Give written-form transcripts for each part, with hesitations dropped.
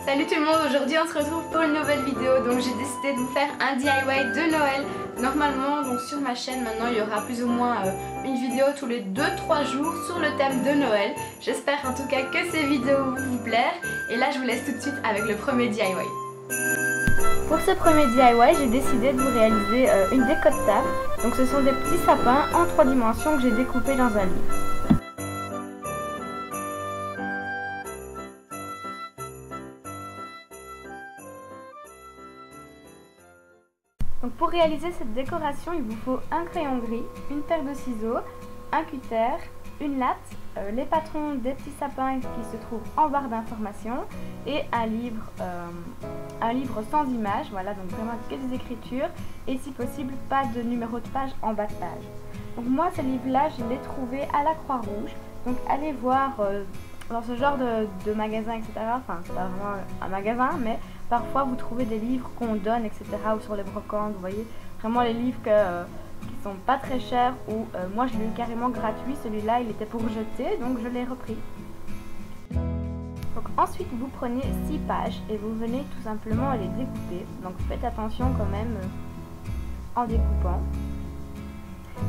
Salut tout le monde, aujourd'hui on se retrouve pour une nouvelle vidéo. Donc j'ai décidé de vous faire un DIY de Noël. Normalement donc sur ma chaîne maintenant il y aura plus ou moins une vidéo tous les 2-3 jours sur le thème de Noël. J'espère en tout cas que ces vidéos vont vous plaire. Et là je vous laisse tout de suite avec le premier DIY. Pour ce premier DIY, j'ai décidé de vous réaliser une déco de table. Donc ce sont des petits sapins en 3 dimensions que j'ai découpés dans un livre. Donc pour réaliser cette décoration, il vous faut un crayon gris, une paire de ciseaux, un cutter, une latte, les patrons des petits sapins qui se trouvent en barre d'informations et un livre sans images, voilà, donc vraiment que des écritures et si possible pas de numéro de page en bas de page. Donc moi ce livre-là, je l'ai trouvé à la Croix-Rouge, donc allez voir dans ce genre de magasin, etc. Enfin c'est pas vraiment un magasin, mais parfois vous trouvez des livres qu'on donne, etc. ou sur les brocantes, vous voyez, vraiment les livres qui sont pas très chers ou moi je l'ai eu carrément gratuit, celui-là il était pour jeter donc je l'ai repris. Donc ensuite vous prenez 6 pages et vous venez tout simplement les découper, donc faites attention quand même en découpant.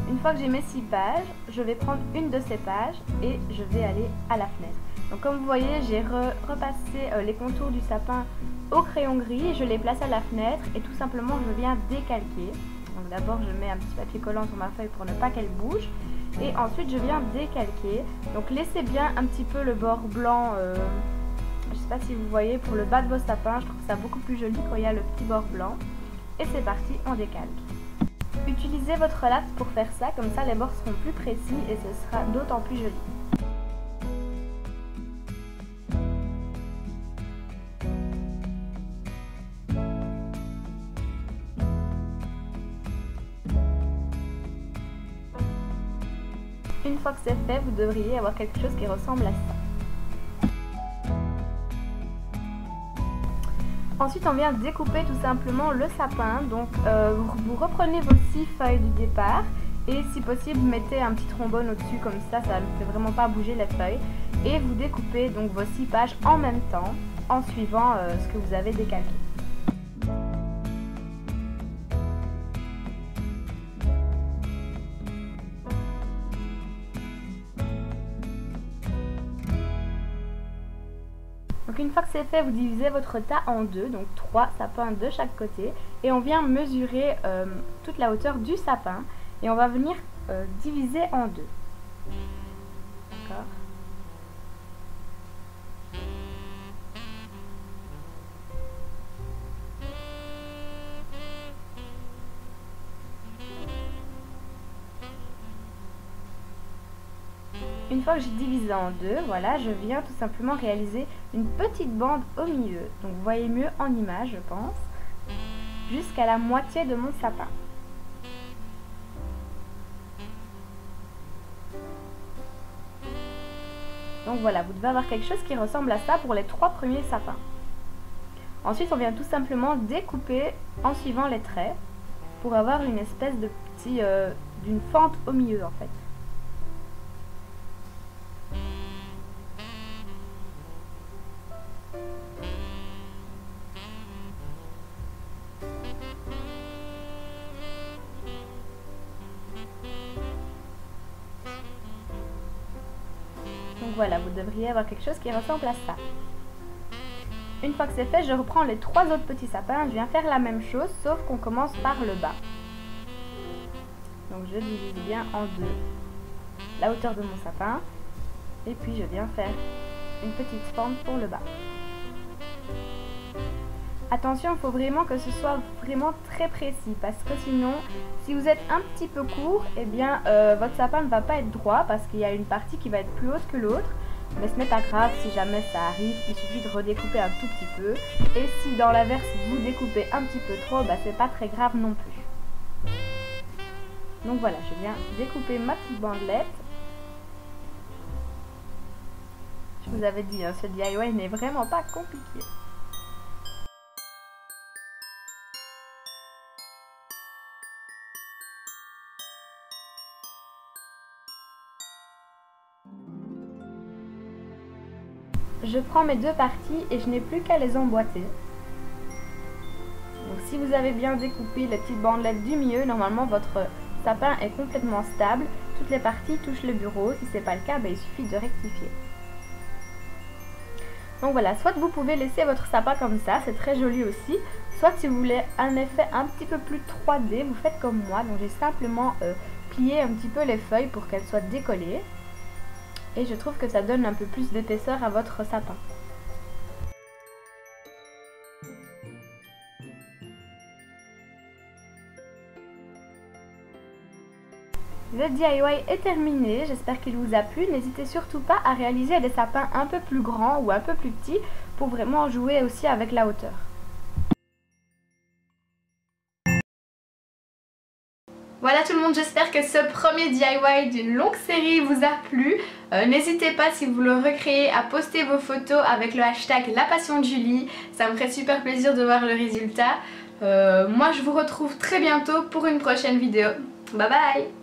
Une fois que j'ai mes 6 pages, je vais prendre une de ces pages et je vais aller à la fenêtre. Donc comme vous voyez, j'ai repassé les contours du sapin au crayon gris et je les place à la fenêtre et tout simplement je viens décalquer. Donc d'abord je mets un petit papier collant sur ma feuille pour ne pas qu'elle bouge et ensuite je viens décalquer. Donc laissez bien un petit peu le bord blanc, je ne sais pas si vous voyez, pour le bas de vos sapins, je trouve ça beaucoup plus joli quand il y a le petit bord blanc. Et c'est parti, on décalque. Utilisez votre latte pour faire ça, comme ça les bords seront plus précis et ce sera d'autant plus joli. Une fois que c'est fait, vous devriez avoir quelque chose qui ressemble à ça. Ensuite, on vient découper tout simplement le sapin. Donc, vous reprenez vos 6 feuilles du départ et si possible, mettez un petit trombone au-dessus comme ça ne fait vraiment pas bouger les feuilles. Et vous découpez donc vos 6 pages en même temps en suivant ce que vous avez décalqué. Donc une fois que c'est fait, vous divisez votre tas en deux, donc 3 sapins de chaque côté. Et on vient mesurer toute la hauteur du sapin. Et on va venir diviser en deux. D'accord ? Une fois que j'ai divisé en deux, voilà, je viens tout simplement réaliser une petite bande au milieu. Donc vous voyez mieux en image, je pense, jusqu'à la moitié de mon sapin. Donc voilà, vous devez avoir quelque chose qui ressemble à ça pour les 3 premiers sapins. Ensuite, on vient tout simplement découper en suivant les traits pour avoir une espèce de petit, d'une fente au milieu en fait. Donc voilà, vous devriez avoir quelque chose qui ressemble à ça. Une fois que c'est fait, je reprends les 3 autres petits sapins. Je viens faire la même chose, sauf qu'on commence par le bas. Donc je divise bien en deux la hauteur de mon sapin. Et puis je viens faire une petite fente pour le bas. Attention, il faut vraiment que ce soit vraiment très précis parce que sinon, si vous êtes un petit peu court, eh bien votre sapin ne va pas être droit parce qu'il y a une partie qui va être plus haute que l'autre. Mais ce n'est pas grave, si jamais ça arrive, il suffit de redécouper un tout petit peu. Et si dans l'inverse vous découpez un petit peu trop, bah, c'est pas très grave non plus. Donc voilà, je viens découper ma petite bandelette. Je vous avais dit, hein, ce DIY n'est vraiment pas compliqué. je prends mes deux parties et je n'ai plus qu'à les emboîter. Donc si vous avez bien découpé les petites bandelettes du milieu, normalement votre sapin est complètement stable. Toutes les parties touchent le bureau. Si ce n'est pas le cas, il suffit de rectifier. Donc voilà, soit vous pouvez laisser votre sapin comme ça, c'est très joli aussi. Soit si vous voulez un effet un petit peu plus 3D, vous faites comme moi. Donc j'ai simplement plié un petit peu les feuilles pour qu'elles soient décollées. Et je trouve que ça donne un peu plus d'épaisseur à votre sapin. Le DIY est terminé, j'espère qu'il vous a plu. N'hésitez surtout pas à réaliser des sapins un peu plus grands ou un peu plus petits pour vraiment jouer aussi avec la hauteur. Voilà tout le monde, j'espère que ce premier DIY d'une longue série vous a plu. N'hésitez pas, si vous le recréez, à poster vos photos avec le hashtag LaPassionDeJulie. Ça me ferait super plaisir de voir le résultat. Moi je vous retrouve très bientôt pour une prochaine vidéo. Bye bye!